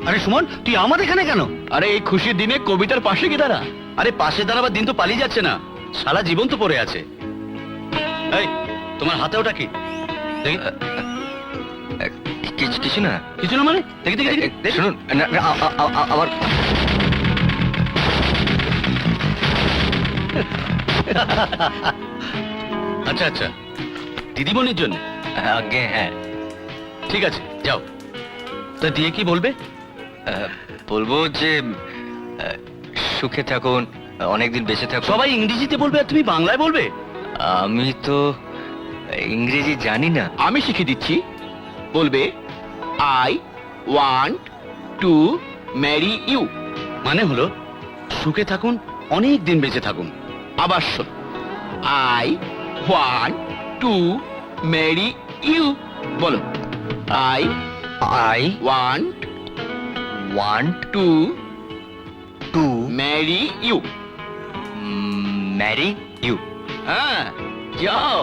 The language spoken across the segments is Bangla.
আরে সুমন, তুই আমাদের এখানে কেন? আরে এই খুশির দিনে কবিতার পাশে কি দাঁড়া। আরে পাশে দাঁড়াবার দিন তো পালিয়ে যাচ্ছে না, সারা জীবন তো পড়ে আছে। এই, তোমার হাতে ওটা কি? দেখি। কিছু না। কিছু না মানে? দেখি দেখি দেখি, দেখি। শুনুন, আমার আচ্ছা আচ্ছা, দিদিমণির জন্য। আগে হ্যাঁ, ঠিক আছে, যাও। তা দিয়ে কি বলবে? বলবো যে সুখে থাকুন, অনেকদিন বেঁচে থাকুন। সবাই ইংরেজিতে বলবে আর তুমি বাংলায় বলবে? আমি তো ইংরেজি জানি না। আমি শিখে দিচ্ছি। বলবে I want to marry you. মানে হলো সুখে থাকুন, অনেক দিন বেঁচে থাকুন। আবার শোন, I want to marry you. বলো, I want to marry you. Marry you. হ্যাঁ, যাও।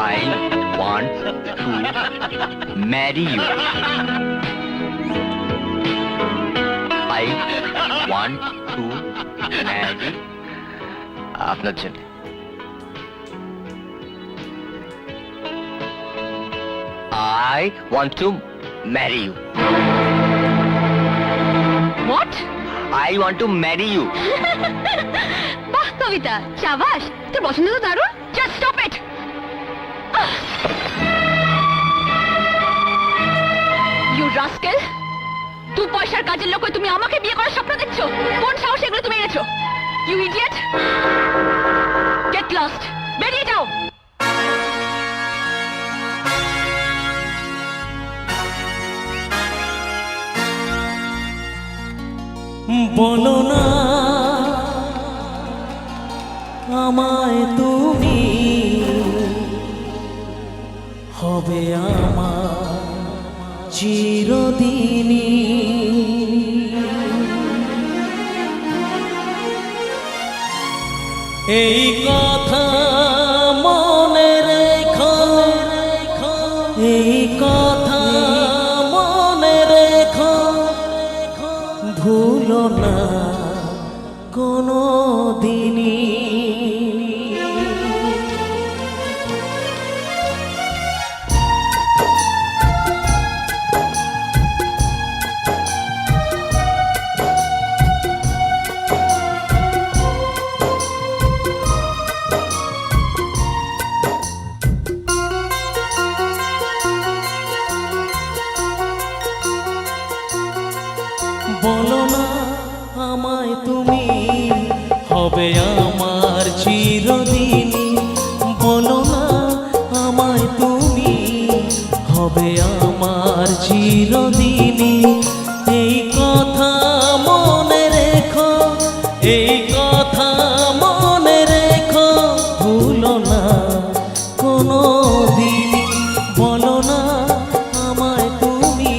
I want to marry you. I want to marry. আপনার জন্য। I want to marry you. What? I want to marry you. বাহ কবিতা, শাবাশ, তোর পছন্দ তো দারুণ। Just stop it. You rascal! তুই পয়সার কাজের লোক হয়ে তুমি আমাকে বিয়ে করার স্বপ্ন দেখছো? কোন সাহস এগুলো তুমি এনেছো? You idiot! Get lost! বেরিয়ে যাও! বলো না আমায় তুমি, হবে আমার চিরদিনই। এই কথা মনে রেখো, এই কথা মনে রেখো, ভুলো না কোনো দিনই। বলো না আমায় তুমি, হবে আমার চিরদিনই। বলো না আমায় তুমি, হবে আমার চিরদিনই। এই কথা মনে রেখো, এই কথা মনে রেখো, ভুলো না কোনো দিনই। বলো না আমায় তুমি,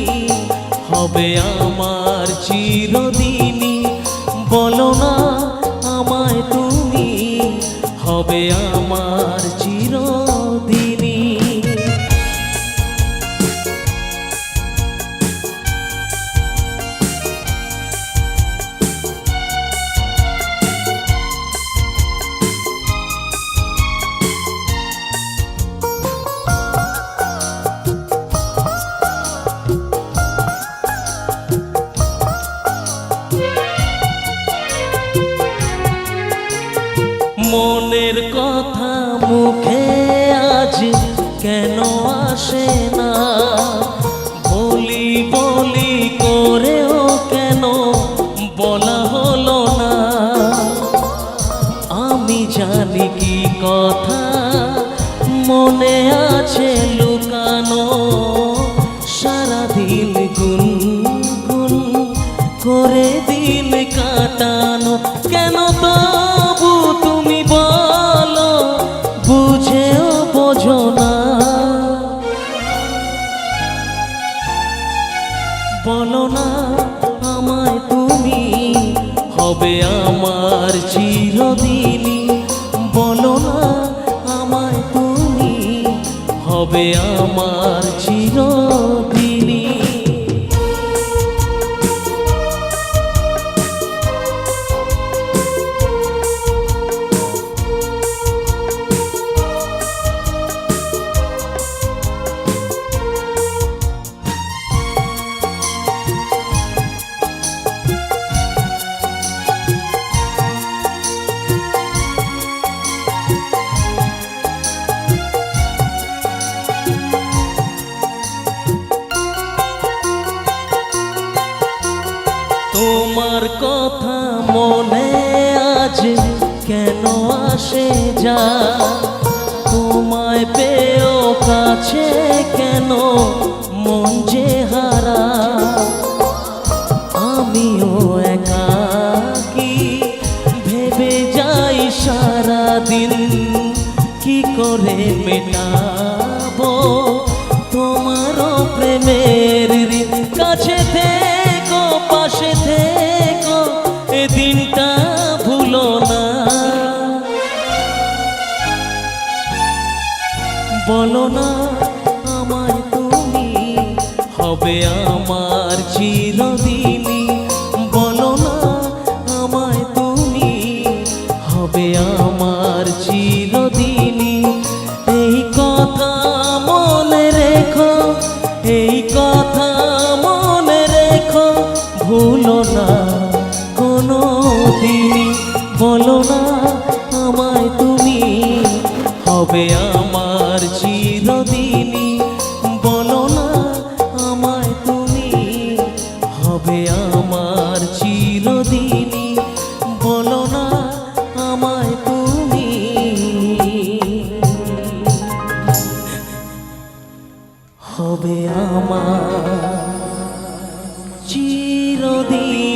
হবে আমার চিরদিনই। বলো না আমায় তুমি, হবে আমার চিরদিনই। মনের কথা মুখে আজ কেন আসে না, বলি বলি করেও কেন বলা হলো না। আমি জানি কি কথা মনে আছে লুকানো, সারাদিন গুনগুন করে দিন কাটানো। কেন তবু তুমি বলো, বুঝেও বোঝো না। বলো না আমায় তুমি, হবে আমার চিরদিনই। বলো না আমায় তুমি, হবে আমার চিরদিনই। যে কেন আসে যা তোমায় পেও কাছে কেন মন যে হারা আমিও একাকী ভেবে যাই সারাদিন কি করে মেটাবো তোমারও প্রেমের ঋণ কাছে থেকো পাশে থেকো এ দিনটা ভুলো না বলো না আমায় তুমি হবে আমার চিরদিনই বলো না আমায় তুমি হবে আমার চিরদিনই এই কথা মনে রেখো এই কথা মনে রেখো ভুলো না কোনো দিনই বলো না আমায় তুমি হবে আমার চিরদিনই বলো না আমায় তুমি হবে আমার চিরদিনই বলো না আমায় তুমি হবে আমার চিরদিন